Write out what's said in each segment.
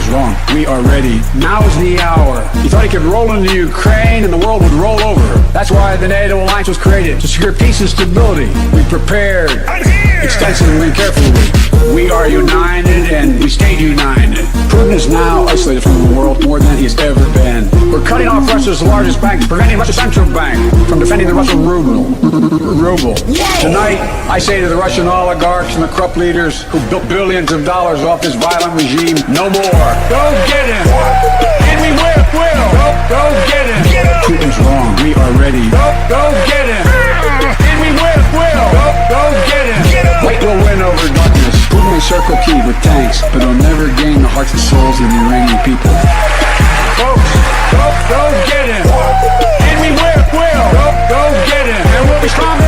Putin's wrong. We are ready. Now is the hour. He thought he could roll into Ukraine and the world would roll over. That's why the NATO alliance was created, to secure peace and stability. We prepared extensively and carefully. We are united and we stayed united. Putin is now isolated from the world more than he's ever been. We're cutting off Russia's largest bank, preventing Russia's central bank from defending the Russian ruble. Tonight, I say to the Russian oligarchs and the corrupt leaders who built billions of dollars off this violent regime, no more. Go get him! And we will! Go get him! Putin's wrong. We are ready. Go get him! And we will! Go get him! Light will win over darkness. Putin may circle Kyiv with tanks, but he'll never gain the hearts and souls of the Iranian people. Folks, go get him! And we will! Go get him! And we'll be stronger!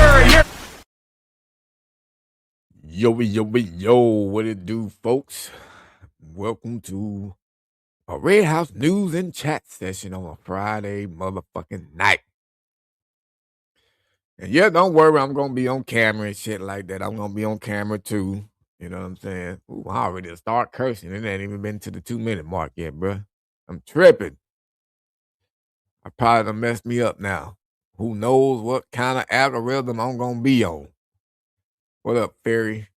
Yo, what it do, folks? Welcome to a Red House News and Chat session on a Friday motherfucking night. And yeah, don't worry, I'm going to be on camera and shit like that. I'm going to be on camera too. You know what I'm saying? Ooh, I already start cursing. It ain't even been to the 2-minute mark yet, bruh. I'm tripping. I probably done messed me up now. Who knows what kind of algorithm I'm going to be on. What up, Fairy?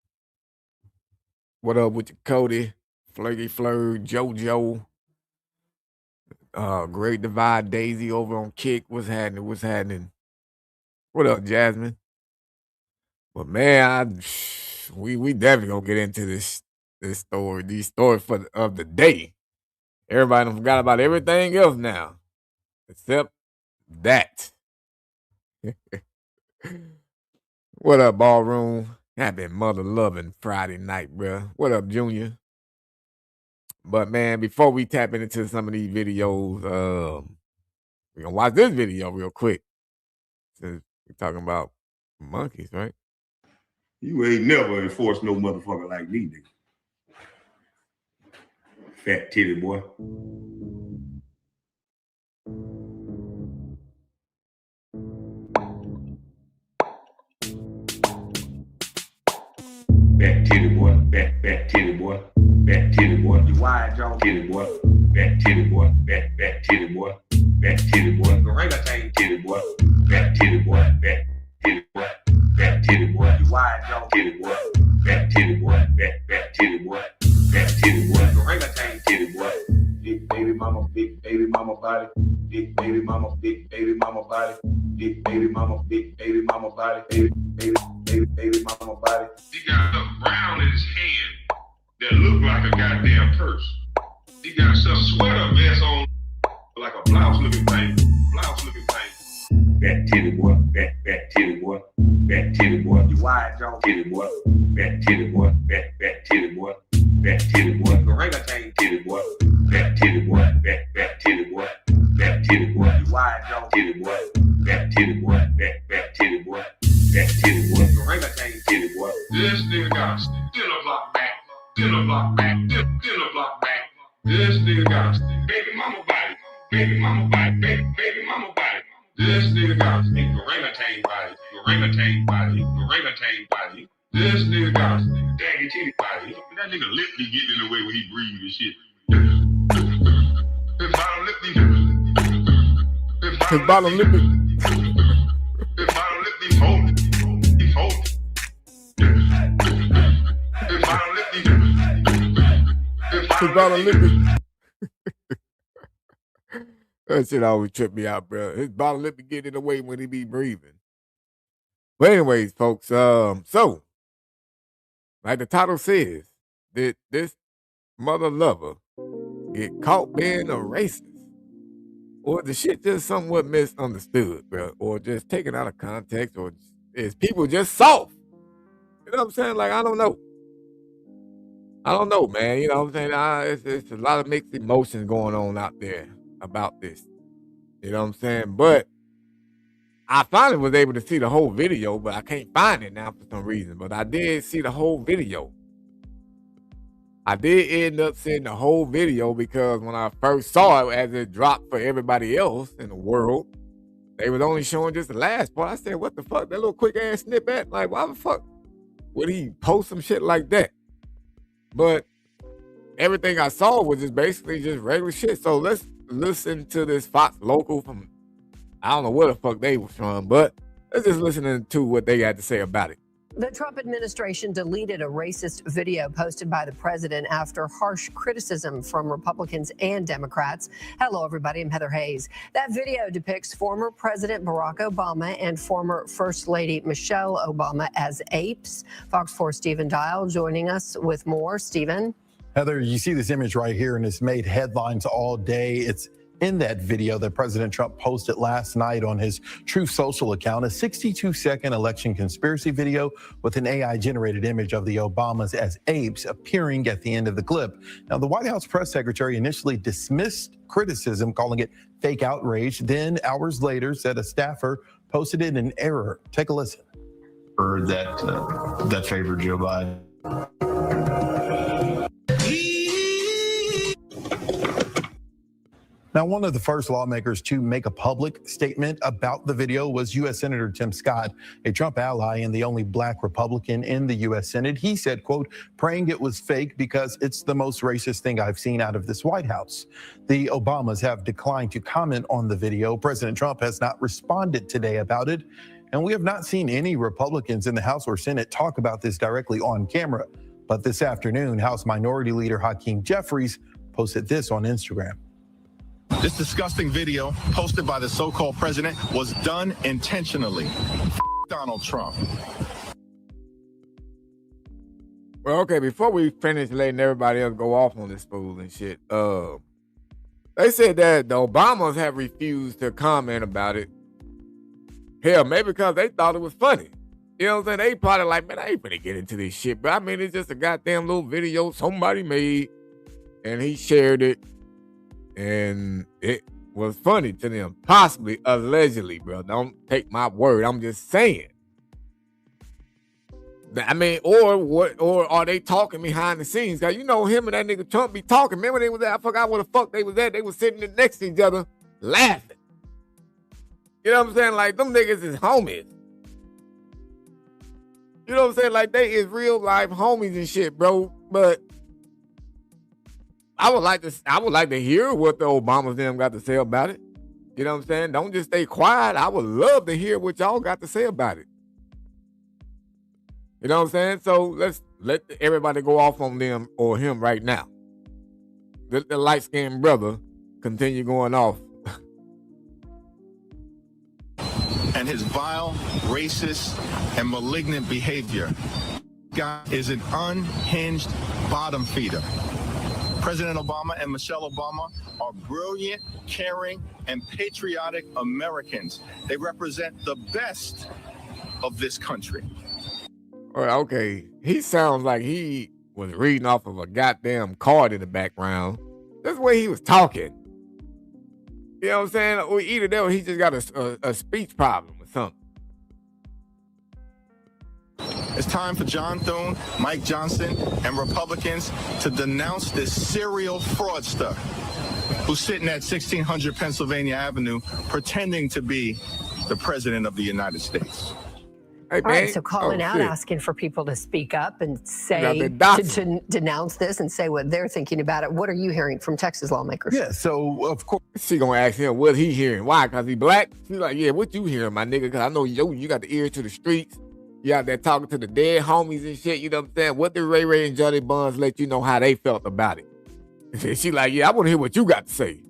What up with you, Cody? Flirty Fleur, JoJo. Great Divide, Daisy over on Kick. What's happening? What up, Jasmine? But man, we definitely gonna get into these stories of the day. Everybody done forgot about everything else now, except that. What up, Ballroom? Happy mother loving Friday night, bruh. What up, Junior? But man, before we tap into some of these videos, we're gonna watch this video real quick. Since we're talking about monkeys, right? You ain't never enforced no motherfucker like me, nigga. Fat titty boy. Fat titty boy, fat titty boy, fat titty boy. You wide jaw titty boy, fat titty boy, fat titty boy, fat titty boy. Orangutan titty boy, fat titty boy, fat titty boy, fat titty boy. You wide jaw titty boy, fat titty boy, fat titty boy, fat titty boy. Orangutan titty boy. Big baby mama body. Big baby mama body. Big baby mama, big baby mama body. Baby mama body. He got something brown in his hand that looked like a goddamn purse. He got some sweater vest on, like a blouse looking thing. Fat titty boy, fat titty boy, fat titty boy. You wide jaw titty boy, fat titty boy, fat titty boy, fat titty boy. Orangutan titty boy, fat titty boy, fat titty boy, fat titty boy. You wide jaw titty boy, fat titty boy, fat titty boy, fat titty boy. Orangutan titty boy. This nigga got a dinner block back. This nigga got a baby mama body. This nigga got a orangutan body. This nigga got a daggy titty body. That nigga lip be getting in the way when he breathe and shit. His bottom lip be folded. His bottom lip That shit always trip me out, bro. His bottom lip be getting in the way when he be breathing. But anyways, folks, so like the title says, did this mother lover get caught being a racist? Or the shit just somewhat misunderstood, bro? Or just taken out of context? Or is people just soft? You know what I'm saying? Like, I don't know, man. You know what I'm saying? It's a lot of mixed emotions going on out there about this. You know what I'm saying? But I finally was able to see the whole video, but I can't find it now for some reason. But I did see the whole video. I did end up seeing the whole video because when I first saw it as it dropped for everybody else in the world, they was only showing just the last part. I said, what the fuck? That little quick ass snippet? Like, why the fuck would he post some shit like that? But everything I saw was just basically just regular shit. So let's listen to this Fox local from, I don't know where the fuck they was from, but let's just listen to what they got to say about it. The Trump administration deleted a racist video posted by the president after harsh criticism from Republicans and Democrats. Hello, everybody. I'm Heather Hayes. That video depicts former President Barack Obama and former First Lady Michelle Obama as apes. Fox 4 Stephen Dial joining us with more. Stephen. Heather, you see this image right here, and it's made headlines all day. It's in that video that President Trump posted last night on his Truth Social account, a 62-second election conspiracy video with an AI-generated image of the Obamas as apes appearing at the end of the clip. Now, the White House press secretary initially dismissed criticism, calling it fake outrage, then hours later said a staffer posted it in error. Take a listen. Heard that favored Joe Biden. Now, one of the first lawmakers to make a public statement about the video was U.S. Senator Tim Scott, a Trump ally and the only black Republican in the U.S. Senate. He said, quote, praying it was fake because it's the most racist thing I've seen out of this White House. The Obamas have declined to comment on the video. President Trump has not responded today about it. And we have not seen any Republicans in the House or Senate talk about this directly on camera. But this afternoon, House Minority Leader Hakeem Jeffries posted this on Instagram. This disgusting video posted by the so-called president was done intentionally. Donald Trump. Well, okay, before we finish letting everybody else go off on this fool and shit, they said that the Obamas have refused to comment about it. Hell, maybe because they thought it was funny. You know what I'm saying? They probably like, man, I ain't finna get into this shit. But I mean, it's just a goddamn little video somebody made, and he shared it. And it was funny to them, possibly, allegedly, bro. Don't take my word. I'm just saying. I mean, or are they talking behind the scenes? Cause you know him and that nigga Trump be talking. Remember they was at, I forgot where the fuck they was at. They was sitting next to each other, laughing. You know what I'm saying? Like them niggas is homies. You know what I'm saying? Like they is real life homies and shit, bro. But I would like to hear what the Obamas them got to say about it. You know what I'm saying? Don't just stay quiet. I would love to hear what y'all got to say about it. You know what I'm saying? So let's let everybody go off on them or him right now. Let the light-skinned brother continue going off. And his vile, racist, and malignant behavior. Guy is an unhinged bottom feeder. President Obama and Michelle Obama are brilliant, caring, and patriotic Americans. They represent the best of this country. All right, okay, he sounds like he was reading off of a goddamn card in the background. That's the way he was talking. You know what I'm saying? Or either that or he just got a speech problem or something. It's time for John Thune, Mike Johnson, and Republicans to denounce this serial fraudster who's sitting at 1600 Pennsylvania Avenue pretending to be the president of the United States. Hey, all right, so calling out, asking for people to speak up and say, to denounce this and say what they're thinking about it. What are you hearing from Texas lawmakers? Yeah, so of course. She gonna ask him what he hearing. Why? Because he black? She's like, yeah, what you hearing, my nigga? Because I know you got the ears to the streets. You out there talking to the dead homies and shit, you know what I'm saying? What did Ray Ray and Johnny Buns let you know how they felt about it? She like, yeah, I want to hear what you got to say.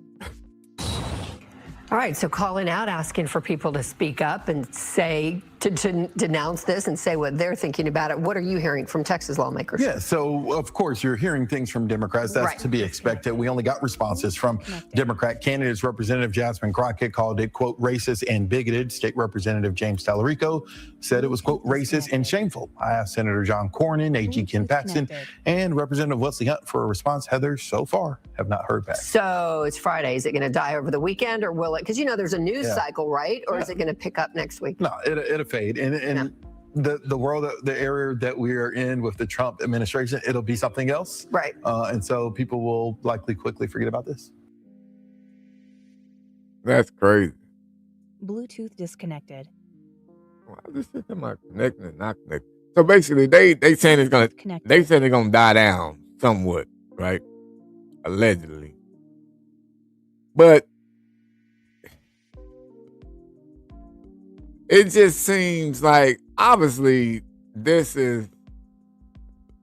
All right, so calling out, asking for people to speak up and say, to denounce this and say what they're thinking about it. What are you hearing from Texas lawmakers? Yeah, so of course you're hearing things from Democrats. That's right. To be expected. We only got responses from Democrat candidates. Representative Jasmine Crockett called it, quote, racist and bigoted. State Representative James Tallarico said it was, quote, racist and shameful. I asked Senator John Cornyn, AG Ken Paxton, and Representative Wesley Hunt for a response. Heather, so far, have not heard back. So it's Friday. Is it going to die over the weekend or will it? Because, you know, there's a news cycle, right? Or is it going to pick up next week? No, it'll fade. And the world, the area that we are in with the Trump administration, it'll be something else. Right. And so people will likely quickly forget about this. That's crazy. Bluetooth disconnected. Why is this system not connected and not connected? So basically, they saying it's gonna, they said it's gonna die down somewhat, right? Allegedly. But it just seems like, obviously, this is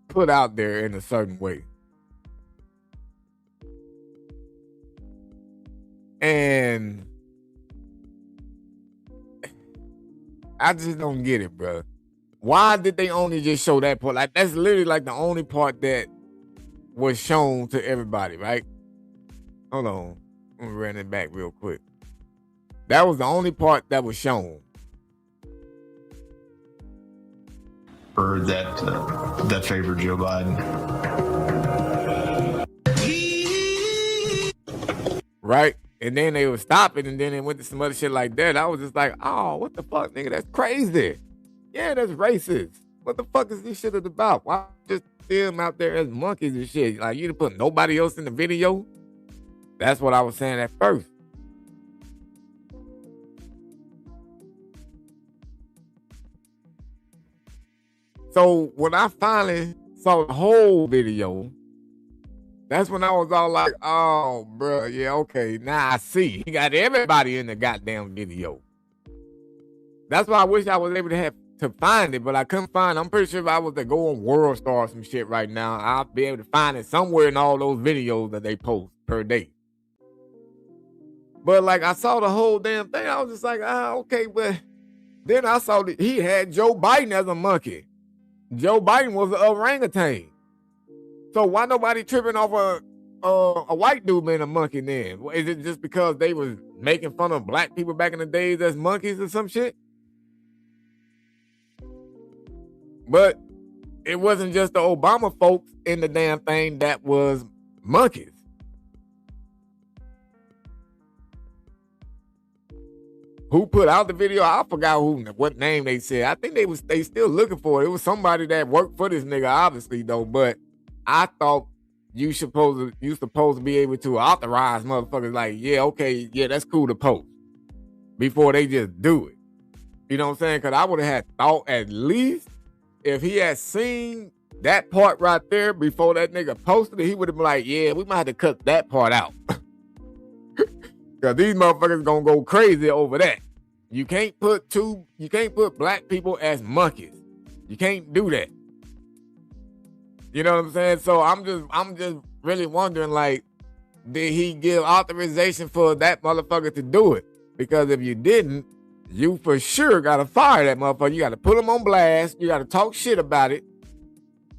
put out there in a certain way. And I just don't get it, bro. Why did they only just show that part? Like, that's literally like the only part that was shown to everybody, right? Hold on. I'm gonna run it back real quick. That was the only part that was shown. For that favored Joe Biden. Right? And then they would stop it, and then they went to some other shit like that. I was just like, oh, what the fuck, nigga? That's crazy. Yeah, that's racist. What the fuck is this shit about? Why just them out there as monkeys and shit? Like, you didn't put nobody else in the video? That's what I was saying at first. So when I finally saw the whole video, that's when I was all like, oh, bro, yeah, okay, now I see. He got everybody in the goddamn video. That's why I wish I was able to find it, but I couldn't find it. I'm pretty sure if I was to go on World Star or some shit right now, I'll be able to find it somewhere in all those videos that they post per day. But like, I saw the whole damn thing. I was just like, okay, but then I saw that he had Joe Biden as a monkey. Joe Biden was an orangutan. So why nobody tripping off a white dude being a monkey then? Is it just because they was making fun of black people back in the days as monkeys or some shit? But it wasn't just the Obama folks in the damn thing that was monkeys. Who put out the video? I forgot what name they said. I think they still looking for it. It was somebody that worked for this nigga, obviously, though. But I thought you supposed to be able to authorize motherfuckers like, yeah, okay, yeah, that's cool to post before they just do it. You know what I'm saying? Because I would have had thought at least if he had seen that part right there before that nigga posted it, he would have been like, yeah, we might have to cut that part out. Because these motherfuckers gonna go crazy over that. You can't put black people as monkeys. You can't do that. You know what I'm saying? So I'm just really wondering, like, did he give authorization for that motherfucker to do it? Because if you didn't, you for sure gotta fire that motherfucker. You gotta put him on blast. You gotta talk shit about it.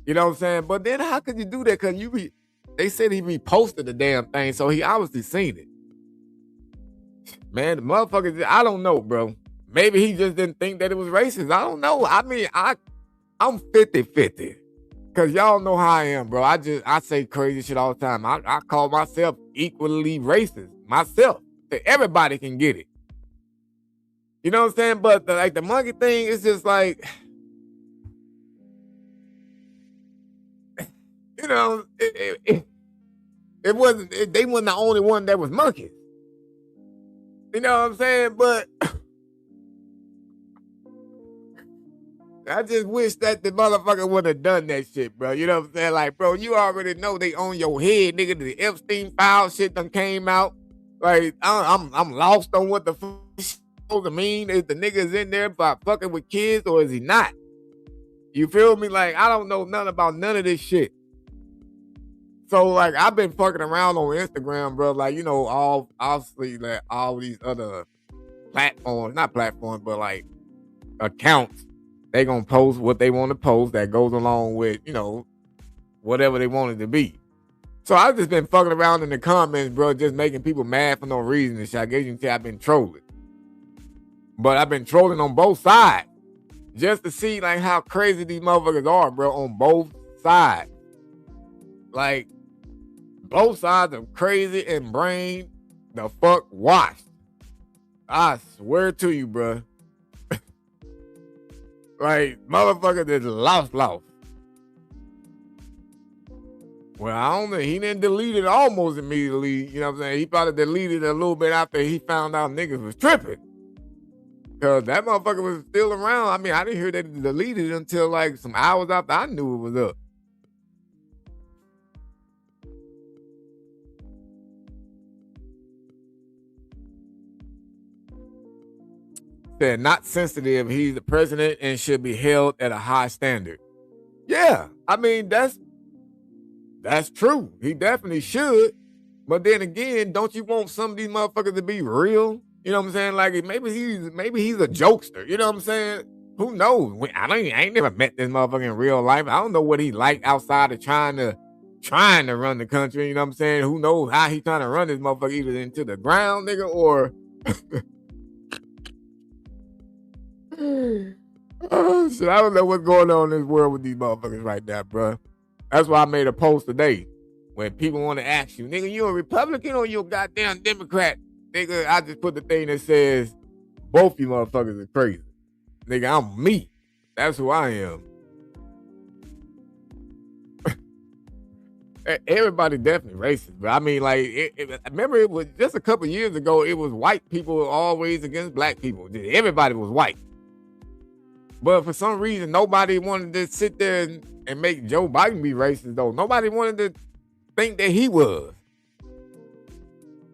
You know what I'm saying? But then how could you do that? Because they said he reposted the damn thing, so he obviously seen it. Man, the motherfucker, I don't know, bro. Maybe he just didn't think that it was racist. I don't know. I mean, I'm 50-50. Because y'all know how I am, bro. I say crazy shit all the time. I call myself equally racist. Myself. Everybody can get it. You know what I'm saying? But the monkey thing is just like, you know, it wasn't, they weren't the only one that was monkeys. You know what I'm saying? But I just wish that the motherfucker would have done that shit, bro. You know what I'm saying? Like, bro, you already know they on your head, nigga. The Epstein file shit done came out. Like, I'm lost on what the fuck supposed to mean. Is the niggas in there by fucking with kids or is he not? You feel me? Like, I don't know nothing about none of this shit. So, like, I've been fucking around on Instagram, bro. Like, you know, obviously, like, all these other platforms, not platforms, but, like, accounts, they gonna post what they want to post that goes along with, you know, whatever they want it to be. So, I've just been fucking around in the comments, bro, just making people mad for no reason and shit. I guess you can say I've been trolling. But I've been trolling on both sides just to see, like, how crazy these motherfuckers are, bro, on both sides. Like, both sides are crazy and brain the fuck washed. I swear to you, bro. Like, motherfucker just lost. Well, I don't know. He didn't delete it almost immediately. You know what I'm saying? He probably deleted it a little bit after he found out niggas was tripping. Because that motherfucker was still around. I mean, I didn't hear that he deleted it until like some hours after I knew it was up. Said not sensitive. He's the president and should be held at a high standard. Yeah, I mean that's true. He definitely should. But then again, don't you want some of these motherfuckers to be real? You know what I'm saying? Like maybe he's a jokester. You know what I'm saying? Who knows? I ain't never met this motherfucker in real life. I don't know what he like outside of trying to run the country. You know what I'm saying? Who knows how he trying to run this motherfucker either into the ground, nigga, or oh shit! I don't know what's going on in this world with these motherfuckers right now, bro. That's why I made a post today. When people want to ask you, nigga, you a Republican or you a goddamn Democrat? Nigga, I just put the thing that says both you motherfuckers are crazy. Nigga, I'm me. That's who I am. Everybody definitely racist, but I mean, like, remember it was just a couple years ago, it was white people always against black people. Everybody was white. But for some reason, nobody wanted to sit there and make Joe Biden be racist, though. Nobody wanted to think that he was.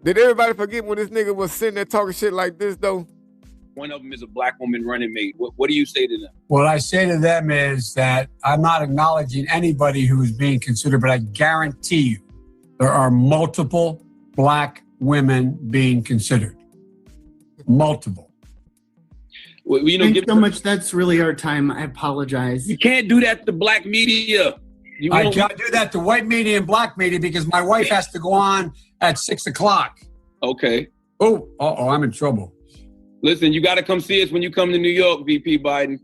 Did everybody forget when this nigga was sitting there talking shit like this, though? One of them is a black woman running mate. What do you say to them? What I say to them is that I'm not acknowledging anybody who is being considered, but I guarantee you there are multiple black women being considered. Multiple. Well, Thanks so much. That's really our time. I apologize. You can't do that to black media. I can't do that to white media and black media because my wife has to go on at 6 o'clock. Okay. Oh, I'm in trouble. Listen, you got to come see us when you come to New York, VP Biden.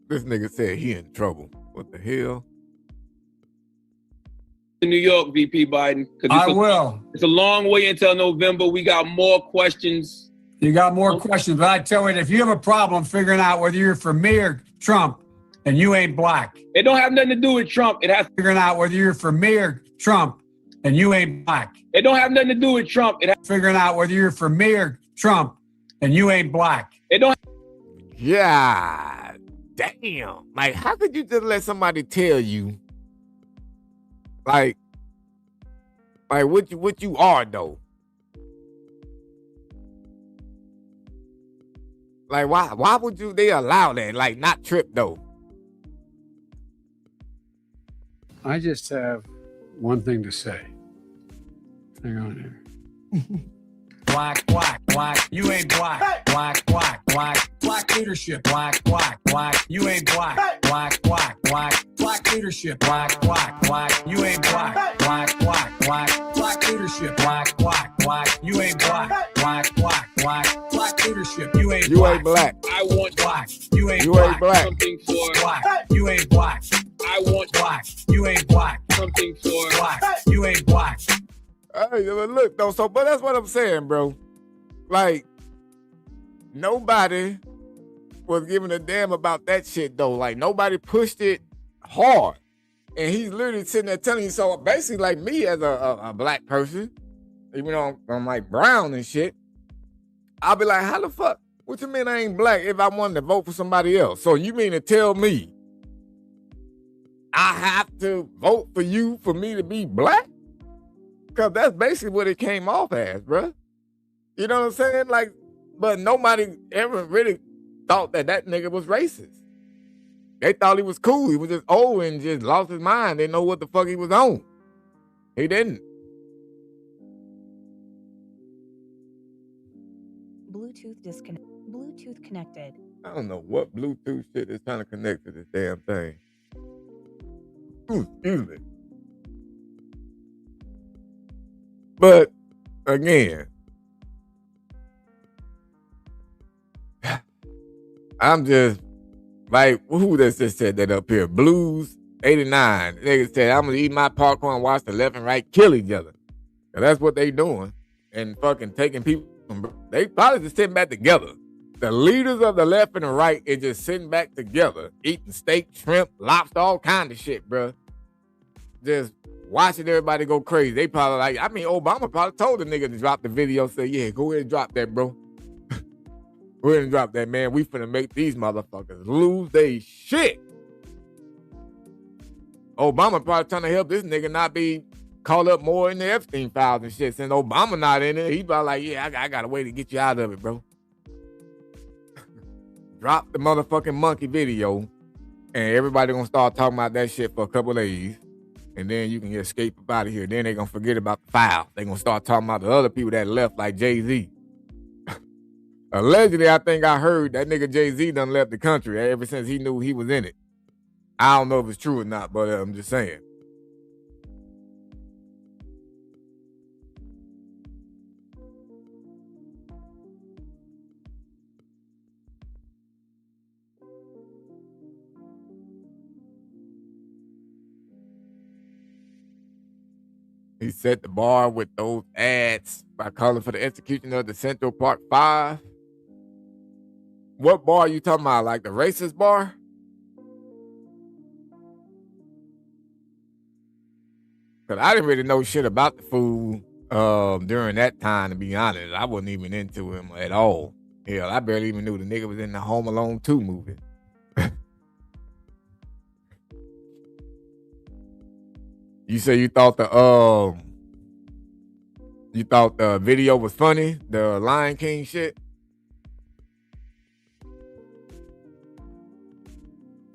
This nigga said he in trouble. What the hell? In New York, VP Biden. I will. It's a long way until November. We got more questions. You got more questions, but I tell you, if you have a problem figuring out whether you're for me or Trump, and you ain't black. It don't have nothing to do with Trump. It has figuring out whether you're for me or Trump, and you ain't black. It don't have nothing to do with Trump. It has figuring out whether you're for me or Trump, and you ain't black. It don't. Yeah, damn. Like, how could you just let somebody tell you, like what you are though? Like, why would they allow that? Like, not trip though. I just have one thing to say. Hang on here. Black, you ain't black. Black leadership. Black, you ain't black. Black leadership. Black, you ain't black. Black leadership. Black, you ain't black. Black leadership. You ain't black. I want black. You ain't black. Something for black. You ain't black. I want black. You ain't black. Something for black. You ain't black. Hey, look though. So, but that's what I'm saying, bro. Like, nobody was giving a damn about that shit though. Like, nobody pushed it hard, and he's literally sitting there telling you. So basically, like me as a black person, even though I'm like brown and shit, I'll be like, how the fuck? What you mean I ain't black if I wanted to vote for somebody else? So you mean to tell me I have to vote for you for me to be black? Because that's basically what it came off as, bruh. You know what I'm saying? Like, but nobody ever really thought that nigga was racist. They thought he was cool. He was just old and just lost his mind. They didn't know what the fuck he was on. He didn't. Bluetooth connected. I don't know what Bluetooth shit is trying to connect to this damn thing. Ooh, excuse me. But again, I'm just like, who that just said that up here? Blues 89. Nigga said, I'm gonna eat my popcorn, watch the left and right kill each other. And that's what they doing. And fucking taking people from, they probably just sitting back together. The leaders of the left and the right is just sitting back together, eating steak, shrimp, lobster, all kind of shit, bro. Just watching everybody go crazy. They probably like, I mean, Obama probably told the nigga to drop the video, say, yeah, go ahead and drop that, bro. Go ahead and drop that, man. We finna make these motherfuckers lose their shit. Obama probably trying to help this nigga not be caught up more in the Epstein files and shit. Since Obama not in it, he probably like, yeah, I got a way to get you out of it, bro. drop the motherfucking monkey video, and everybody gonna start talking about that shit for a couple of days, and then you can escape up out of here. Then they gonna forget about the file. They gonna start talking about the other people that left, like Jay-Z. Allegedly, I think I heard that nigga Jay-Z done left the country ever since he knew he was in it. I don't know if it's true or not, but I'm just saying. He set the bar with those ads by calling for the execution of the Central Park Five. What bar you talking about? Like the racist bar? Because I didn't really know shit about the fool during that time, to be honest. I wasn't even into him at all. Hell, I barely even knew the nigga was in the Home Alone 2 movie. You say you thought the video was funny, the Lion King shit?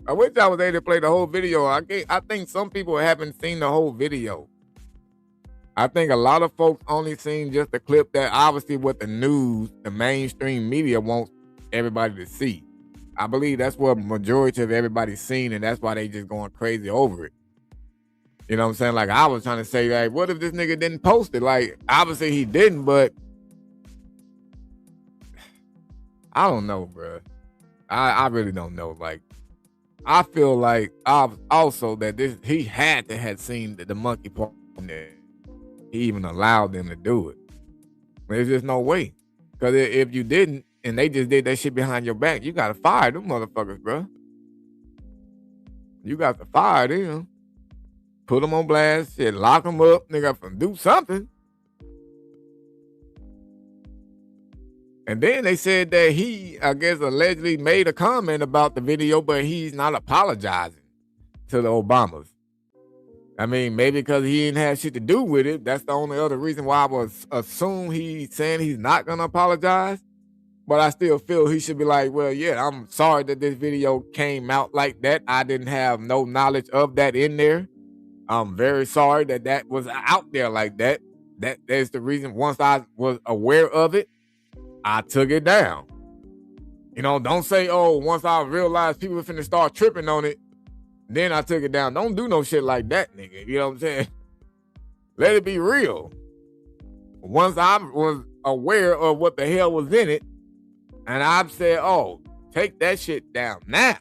I wish I was able to play the whole video. I think some people haven't seen the whole video. I think a lot of folks only seen just the clip that obviously what the news, the mainstream media wants everybody to see. I believe that's what majority of everybody's seen, and that's why they just going crazy over it. You know what I'm saying? Like, I was trying to say, like, what if this nigga didn't post it? Like, obviously he didn't, but I don't know, bro. I really don't know. Like, I feel like also that he had to have seen the monkey part there. He even allowed them to do it. There's just no way. Because if you didn't, and they just did that shit behind your back, you got to fire them motherfuckers, bro. You got to fire them. Put them on blast, shit, lock them up, nigga, do something. And then they said that he, I guess, allegedly made a comment about the video, but he's not apologizing to the Obamas. I mean, maybe because he didn't have shit to do with it. That's the only other reason why I was assume he's saying he's not going to apologize. But I still feel he should be like, well, yeah, I'm sorry that this video came out like that. I didn't have no knowledge of that in there. I'm very sorry that was out there like that. That's the reason. Once I was aware of it, I took it down. You know, don't say, oh, once I realized people were finna start tripping on it, then I took it down. Don't do no shit like that, nigga. You know what I'm saying? Let it be real. Once I was aware of what the hell was in it, and I've said, oh, take that shit down now.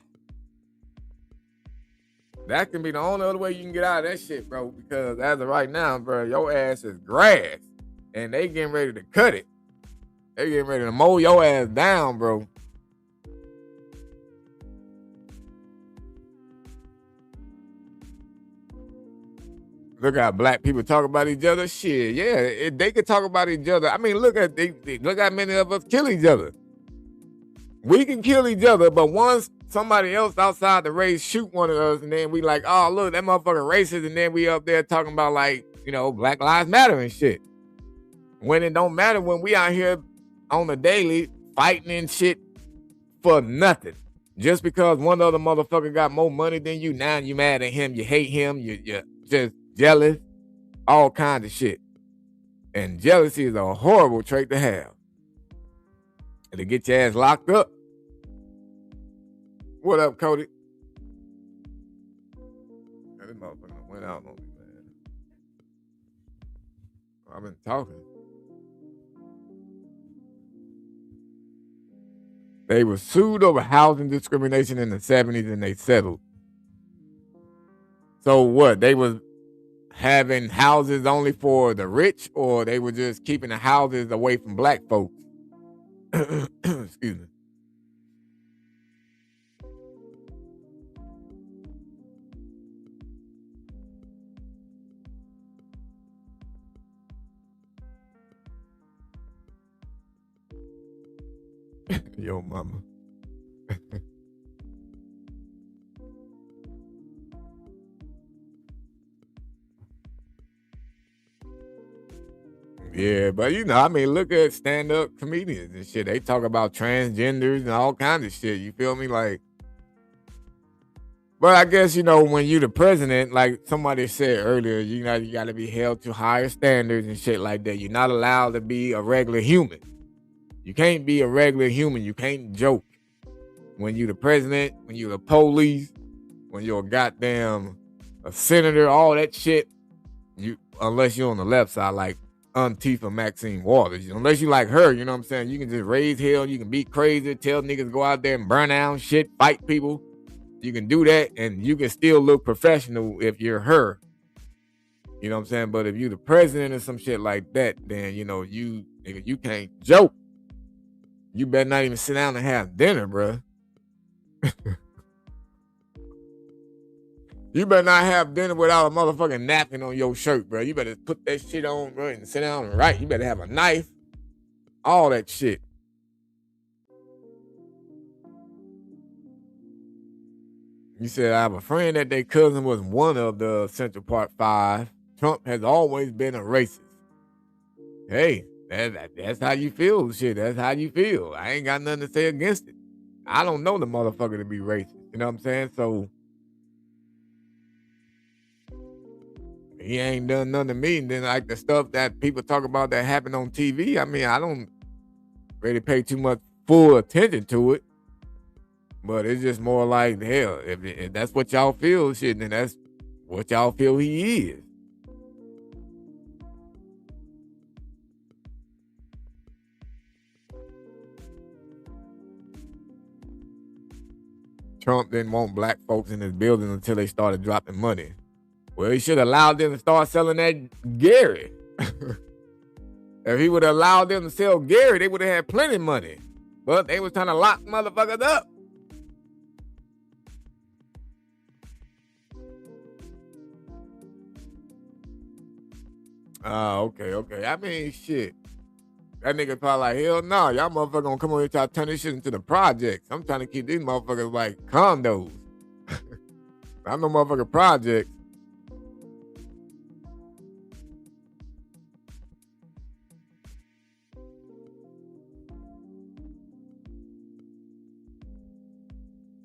That can be the only other way you can get out of that shit, bro. Because as of right now, bro, your ass is grass. And they getting ready to cut it. They getting ready to mow your ass down, bro. Look how black people talk about each other. Shit, yeah, they could talk about each other. I mean, look how many of us kill each other. We can kill each other, but once somebody else outside the race shoot one of us, and then we like, oh, look, that motherfucker racist, and then we up there talking about, like, you know, Black Lives Matter and shit. When it don't matter, when we out here on the daily fighting and shit for nothing. Just because one other motherfucker got more money than you, now you mad at him, you hate him, you're just jealous, all kinds of shit. And jealousy is a horrible trait to have. It'll get your ass locked up. What up, Cody? That motherfucker went out on me, man. I've been talking. They were sued over housing discrimination in the 70s and they settled. So what? They was having houses only for the rich, or they were just keeping the houses away from black folks? Excuse me. Yo, mama. Yeah, but you know, I mean, look at stand-up comedians and shit. They talk about transgenders and all kinds of shit. You feel me? Like, but I guess, you know, when you the president, like somebody said earlier, you know, you got to be held to higher standards and shit like that. You're not allowed to be a regular human. You can't be a regular human. You can't joke. When you the president, when you the police, when you're a senator, all that shit, unless you're on the left side, like Antifa Maxine Waters, unless you like her, you know what I'm saying? You can just raise hell, you can be crazy, tell niggas go out there and burn down shit, fight people. You can do that, and you can still look professional if you're her. You know what I'm saying? But if you the president or some shit like that, then, you know, you can't joke. You better not even sit down and have dinner, bruh. You better not have dinner without a motherfucking napkin on your shirt, bro. You better put that shit on, bro, and sit down and write. You better have a knife. All that shit. You said, I have a friend that their cousin was one of the Central Park 5. Trump has always been a racist. Hey, that's how you feel, shit. That's how you feel. I ain't got nothing to say against it. I don't know the motherfucker to be racist. You know what I'm saying? So, he ain't done nothing to me. And then, like, the stuff that people talk about that happened on TV, I mean, I don't really pay too much full attention to it. But it's just more like, hell, if that's what y'all feel, shit, then that's what y'all feel he is. Trump didn't want black folks in his building until they started dropping money. Well, he should have allowed them to start selling that Gary. If he would have allowed them to sell Gary, they would have had plenty of money. But they was trying to lock motherfuckers up. Okay. I mean, shit. That nigga probably like, hell no, y'all motherfuckers gonna come over here try to turn this shit into the projects. I'm trying to keep these motherfuckers like condos. I'm no motherfucking projects.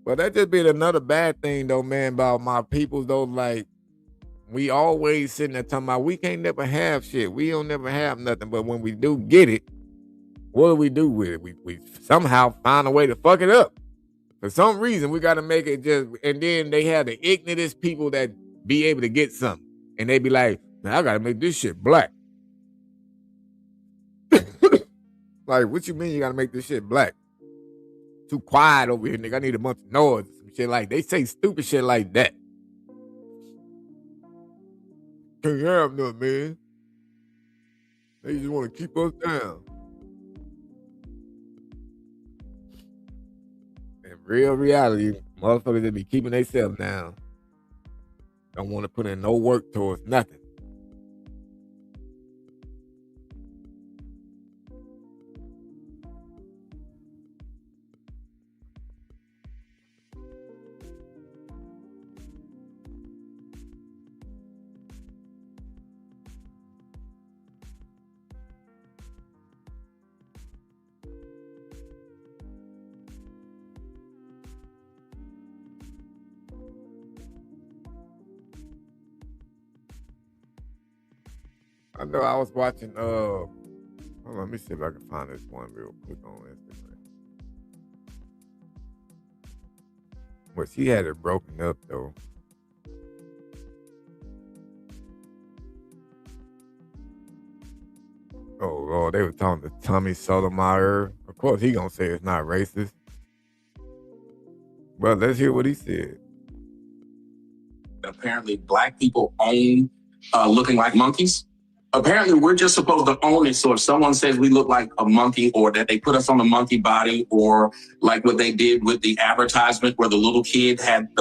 But that just be another bad thing though, man, about my peoples though. Like, we always sitting there talking about we can't never have shit. We don't never have nothing. But when we do get it, what do we do with it? We somehow find a way to fuck it up. For some reason, we got to make it just, and then they have the ignorantest people that be able to get something. And they be like, man, I got to make this shit black. Like, what you mean you got to make this shit black? Too quiet over here, nigga. I need a bunch of noise. Some shit like, they say stupid shit like that. Can't have nothing, man. They just want to keep us down. In real reality, motherfuckers that be keeping themselves down don't want to put in no work towards nothing. I know I was watching, hold on, let me see if I can find this one real quick on Instagram. Well, she had it broken up, though. Oh, Lord, they were talking to Tommy Sotomayor. Of course, he gonna say it's not racist. But let's hear what he said. Apparently, black people own looking like monkeys. Apparently, we're just supposed to own it. So if someone says we look like a monkey, or that they put us on a monkey body, or like what they did with the advertisement where the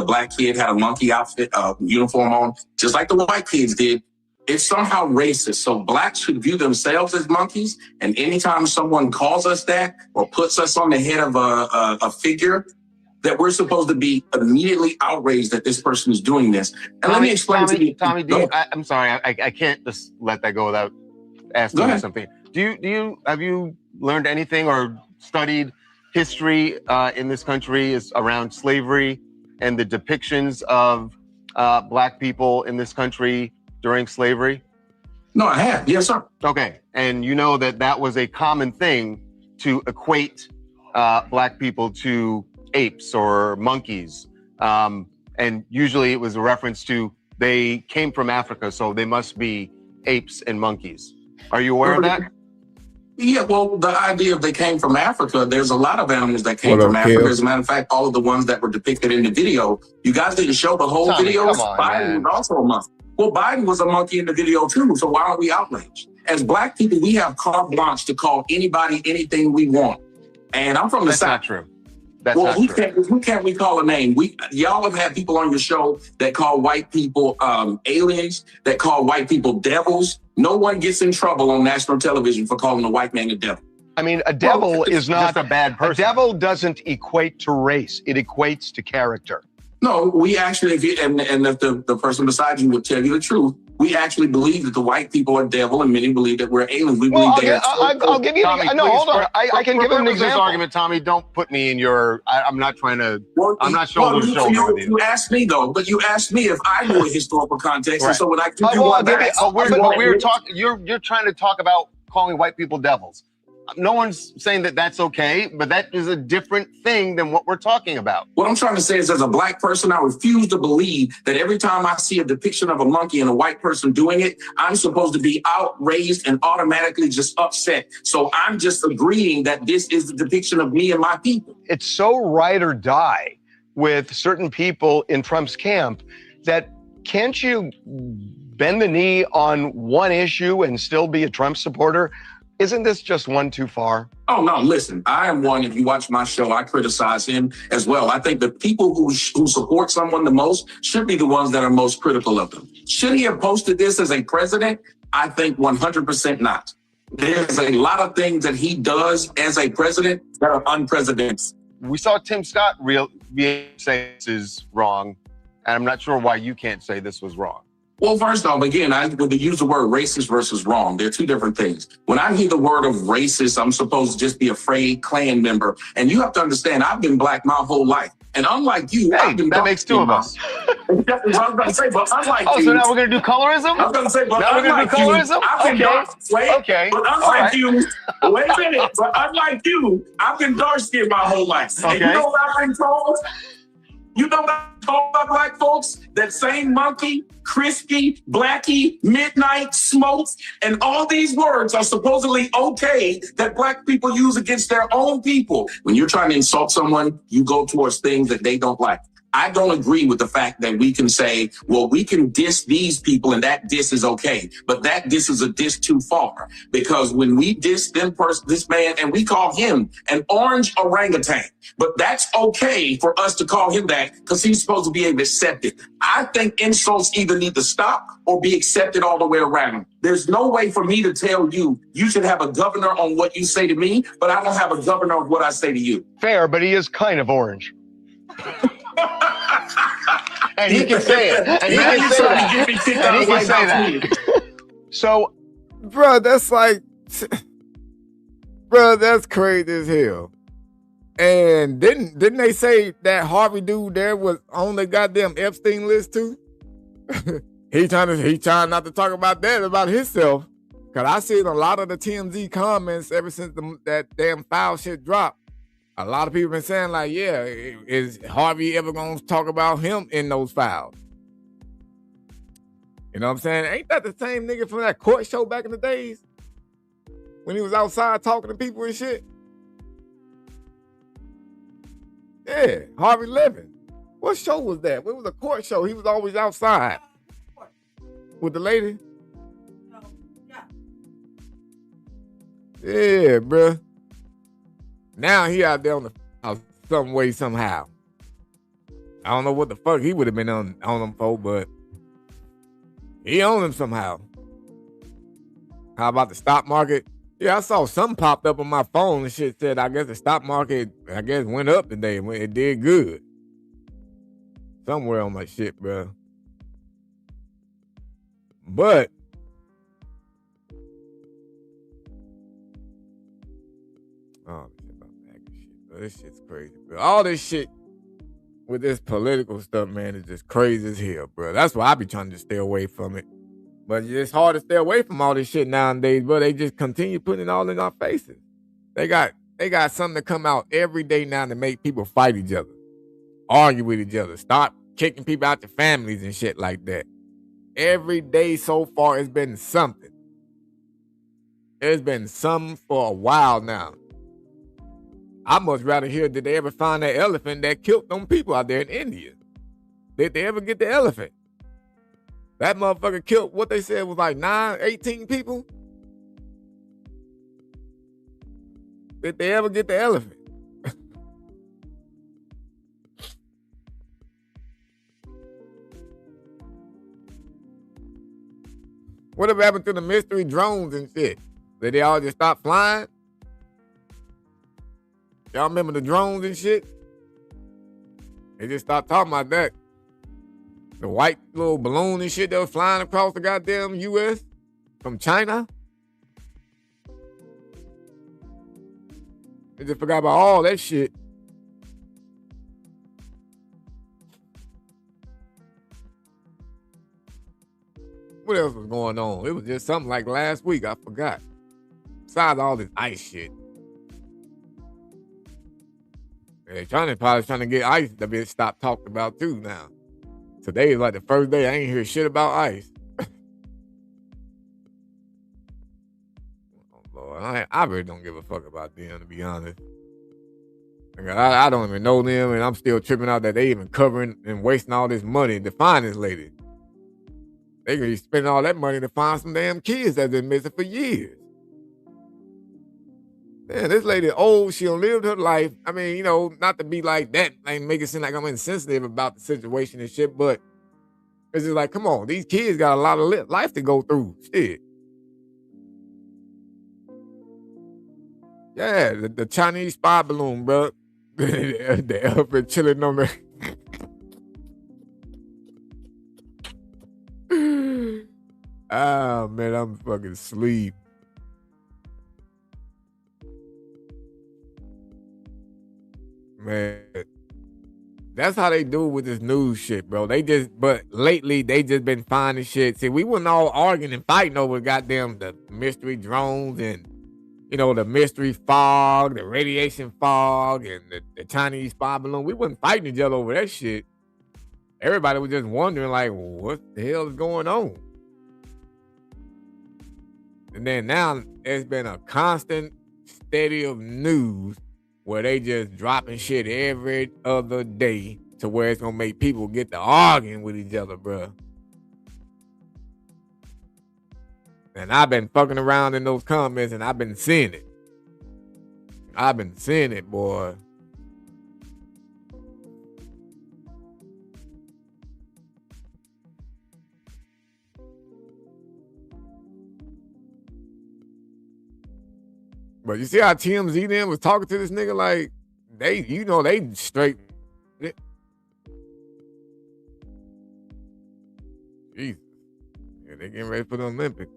black kid had a monkey outfit, uniform on, just like the white kids did, it's somehow racist. So blacks should view themselves as monkeys. And anytime someone calls us that or puts us on the head of a figure, that we're supposed to be immediately outraged that this person is doing this. And let me explain to you. Tommy, I'm sorry, I can't just let that go without asking you something. Have you learned anything or studied history in this country around slavery and the depictions of Black people in this country during slavery? No, I have. Yes, sir. Okay. And you know that was a common thing to equate Black people to apes or monkeys. And usually it was a reference to they came from Africa, so they must be apes and monkeys. Are you aware of that? Yeah, well, the idea of they came from Africa, there's a lot of animals that came from Africa. As a matter of fact, all of the ones that were depicted in the video, you guys didn't show the whole video. Biden was also a monkey. Well, Biden was a monkey in the video too, so why aren't we outraged? As Black people, we have carte blanche to call anybody anything we want. And I'm from the South. That's not true. That's not true. Who can't we call a name? Y'all have had people on your show that call white people aliens, that call white people devils. No one gets in trouble on national television for calling a white man a devil. I mean, a devil is not just a bad person. A devil doesn't equate to race. It equates to character. No, we actually, if the person beside you would tell you the truth, we actually believe that the white people are devil, and many believe that we're aliens. We believe I'll give you. Tommy, no, hold on. I can give him an example. This argument, Tommy. Don't put me in your. I'm not trying to. I'm not shoulder to shoulder. You asked me though, but you asked me if I knew a historical context, and so when I give you one back, we're talking. You're trying to talk about calling white people devils. No one's saying that that's okay, but that is a different thing than what we're talking about. What I'm trying to say is, as a Black person, I refuse to believe that every time I see a depiction of a monkey and a white person doing it, I'm supposed to be outraged and automatically just upset. So I'm just agreeing that this is the depiction of me and my people. It's so ride or die with certain people in Trump's camp that can't you bend the knee on one issue and still be a Trump supporter? Isn't this just one too far? Oh, no, listen, I am one. If you watch my show, I criticize him as well. I think the people who support someone the most should be the ones that are most critical of them. Should he have posted this as a president? I think 100% not. There's a lot of things that he does as a president that are unprecedented. We saw Tim Scott say this is wrong, and I'm not sure why you can't say this was wrong. Well, first off, again, when they use the word racist versus wrong, they're two different things. When I hear the word of racist, I'm supposed to just be a afraid Klan member. And you have to understand, I've been Black my whole life. And unlike you, I've been that makes two of us. That's what I was going to say, but unlike you. So now we're going to do colorism? I was going to say, but now we're going to do colorism? I've been but unlike you, wait a minute, but unlike you, I've been dark-skinned my whole life. And you know what I've been told? You know what I'm told by Black folks? That same monkey, crispy, blackie, midnight, smokes, and all these words are supposedly okay that Black people use against their own people. When you're trying to insult someone, you go towards things that they don't like. I don't agree with the fact that we can say, well, we can diss these people and that diss is okay. But that diss is a diss too far. Because when we diss this man and we call him an orange orangutan, but that's okay for us to call him that because he's supposed to be able to accept it. I think insults either need to stop or be accepted all the way around. There's no way for me to tell you, you should have a governor on what you say to me, but I don't have a governor on what I say to you. Fair, but he is kind of orange. And he can say it. And he can say that. And he can say that. So, bro, that's like, bro, that's crazy as hell. And didn't they say that Harvey dude there was on the goddamn Epstein list too? he trying not to talk about that about himself. Cause I seen a lot of the TMZ comments ever since that damn foul shit dropped. A lot of people been saying like, yeah, is Harvey ever gonna talk about him in those files? You know what I'm saying? Ain't that the same nigga from that court show back in the days? When he was outside talking to people and shit? Yeah, Harvey Levin. What show was that? It was a court show. He was always outside. With the lady? Yeah, bruh. Now he out there on the some way, somehow. I don't know what the fuck he would have been on them for, but he owned them somehow. How about the stock market? Yeah, I saw something popped up on my phone and shit said, I guess the stock market, went up today. It did good. Somewhere on my shit, bro. But Oh, this shit about MAGA shit, bro. This shit's crazy, bro. All this shit with this political stuff, man, is just crazy as hell, bro. That's why I be trying to stay away from it. But it's hard to stay away from all this shit nowadays, bro. They just continue putting it all in our faces. They got something to come out every day now to make people fight each other, argue with each other, start kicking people out their families and shit like that. Every day so far, it's been something. It's been something for a while now. I much rather hear, did they ever find that elephant that killed them people out there in India? Did they ever get the elephant? That motherfucker killed, what they said was like 18 people? Did they ever get the elephant? Whatever happened to the mystery drones and shit? Did they all just stop flying? Y'all remember the drones and shit? They just stopped talking about that. The white little balloon and shit that was flying across the goddamn U.S. from China. They just forgot about all that shit. What else was going on? It was just something like last week. I forgot. Besides all this ICE shit. Yeah, China probably trying to get ICE to be stopped talking about too now. Today is like the first day I ain't hear shit about ICE. Oh, Lord. I really don't give a fuck about them, to be honest. I don't even know them, and I'm still tripping out that they even covering and wasting all this money to find this lady. They could be spending all that money to find some damn kids that's been missing for years. Man, this lady old, she done lived her life. I mean, you know, not to be like that, like make it seem like I'm insensitive about the situation and shit, but it's just like, come on, these kids got a lot of life to go through. Shit. Yeah, the Chinese spy balloon, bro. The elephant chilling on there. Ah, man, I'm fucking asleep. Man, that's how they do it with this news shit, bro. But lately, they just been finding shit. See, we wasn't all arguing and fighting over goddamn the mystery drones and, you know, the mystery fog, the radiation fog, and the Chinese spy balloon. We wasn't fighting each other over that shit. Everybody was just wondering, like, what the hell is going on? And then now, it's been a constant steady of news where they just dropping shit every other day to where it's gonna make people get to arguing with each other, bro. And I've been fucking around in those comments and I've been seeing it. I've been seeing it, boy. But you see how TMZ then was talking to this nigga like they straight. Jesus. Yeah, they getting ready for the Olympics.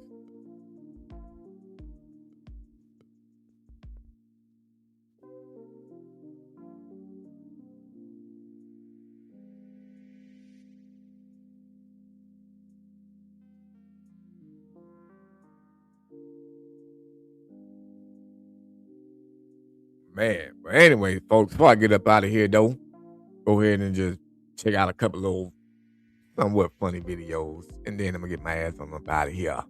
Man, but anyway, folks, before I get up out of here, though, go ahead and just check out a couple of somewhat funny videos, and then I'm gonna get my ass on up out of here.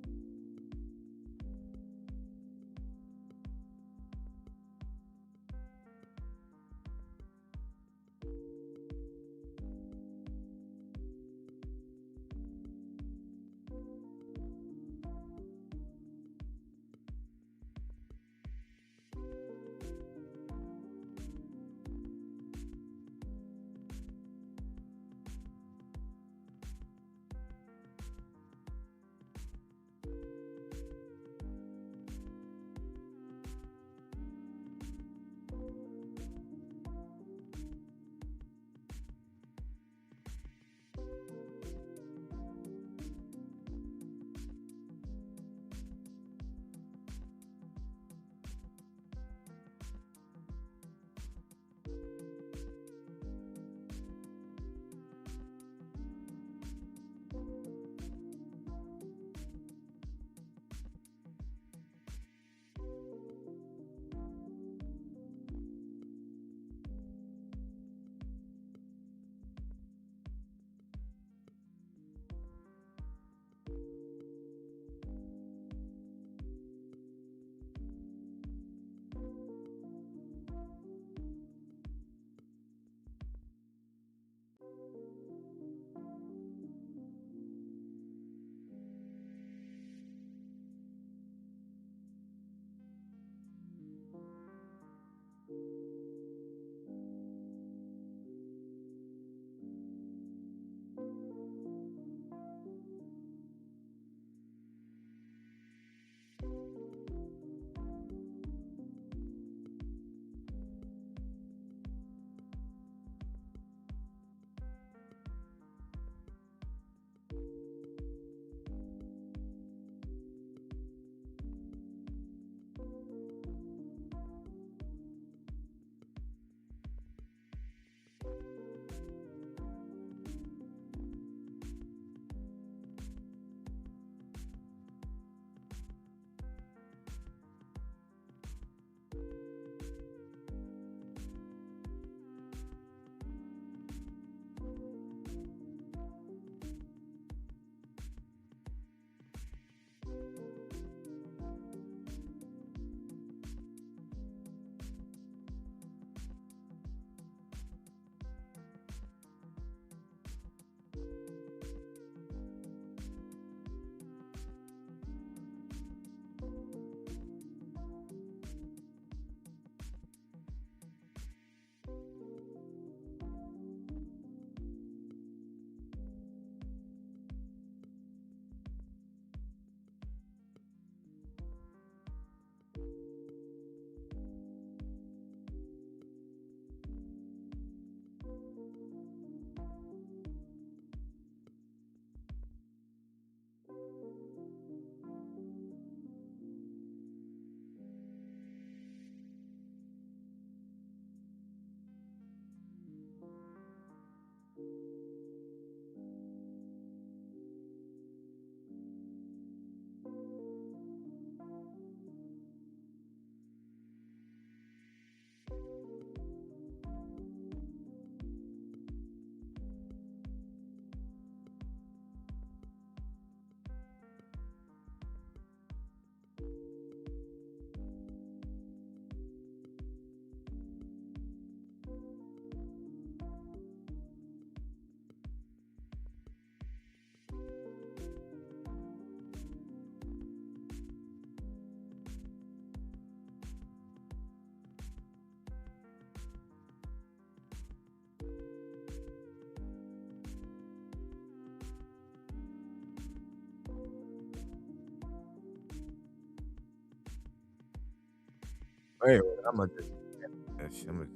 Anyway, I'm gonna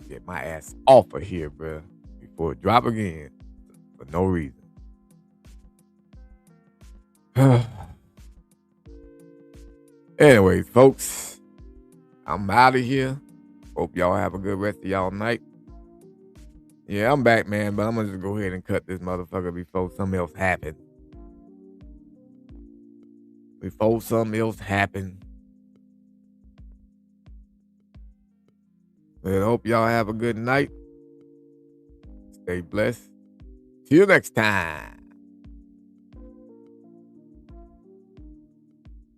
get my ass off of here, bro, before it drop again for no reason. Anyways, folks, I'm out of here. Hope y'all have a good rest of y'all night. Yeah, I'm back, man, but I'm gonna just go ahead and cut this motherfucker before something else happens. Before something else happens. I hope y'all have a good night. Stay blessed. See you next time.